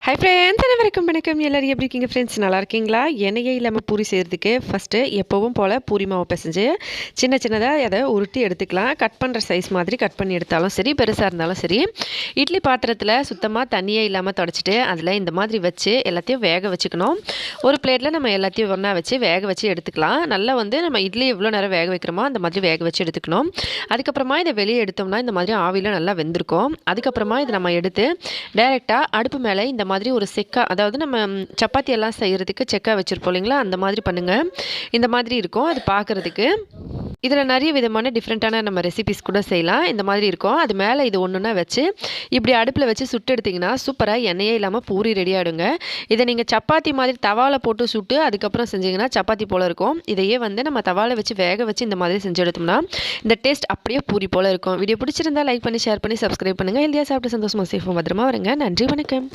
Hi friends, அனைவருக்கும் வணக்கம். எல்லோரும் எப்படி இருக்கீங்க ஃப்ரெண்ட்ஸ்? நல்லா இருக்கீங்களா? எண்ணெயே இல்லாமல் பூரி செய்கிறதுக்கு ஃபஸ்ட்டு எப்போவும் போல் பூரி மாவு பிசைஞ்சு சின்ன சின்னதாக அதை உருட்டி எடுத்துக்கலாம். கட் பண்ணுற சைஸ் மாதிரி கட் பண்ணி எடுத்தாலும் சரி, பெருசாக இருந்தாலும் சரி. இட்லி பாத்திரத்தில் சுத்தமாக தண்ணியே இல்லாமல் தொடச்சிட்டு அதில் இந்த மாதிரி வச்சு எல்லாத்தையும் வேக வச்சுக்கணும். ஒரு பிளேட்டில் நம்ம எல்லாத்தையும் ஒன்றா வச்சு வேக வச்சு எடுத்துக்கலாம். நல்லா நம்ம இட்லி எவ்வளோ நேரம் வேக வைக்கிறோமோ அந்த மாதிரி வேக வச்சு எடுத்துக்கணும். அதுக்கப்புறமா இதை வெளியே எடுத்தோம்னா இந்த மாதிரி ஆவியில் நல்லா வெந்திருக்கும். அதுக்கப்புறமா இதை நம்ம எடுத்து டைரெக்டாக அடுப்பு மேலே இந்த மாதிரி ஒரு செக்கா, அதாவது நம்ம சப்பாத்தி எல்லாம் செய்கிறதுக்கு செக்கா வச்சுருப்போம் இல்லைங்களா, அந்த மாதிரி பண்ணுங்கள். இந்த மாதிரி இருக்கும் அது பார்க்குறதுக்கு. இதில் நிறைய விதமான டிஃப்ரெண்ட்டான நம்ம ரெசிபிஸ் கூட செய்யலாம். இந்த மாதிரி இருக்கும். அது மேலே இது ஒன்றுனா வச்சு இப்படி அடுப்பில் வச்சு சுட்டு எடுத்திங்கன்னா சூப்பராக எண்ணெயே இல்லாமல் பூரி ரெடி ஆகிடுங்க. இதை நீங்கள் சப்பாத்தி மாதிரி தவாவில் போட்டு சுட்டு அதுக்கப்புறம் செஞ்சிங்கன்னா சப்பாத்தி போல் இருக்கும். இதையே நம்ம தவாவில் வச்சு வேக வச்சு இந்த மாதிரி செஞ்சு எடுத்தோம்னா இந்த டேஸ்ட் அப்படியே பூரி போல் இருக்கும். வீடியோ பிடிச்சிருந்தா லைக் பண்ணி ஷேர் பண்ணி சப்ஸ்கிரைப் பண்ணுங்கள். ஹெல்தியாக சாப்பிட்டு சந்தோஷமாக சேஃபாக பத்திரமா வருங்க. நன்றி, வணக்கம்.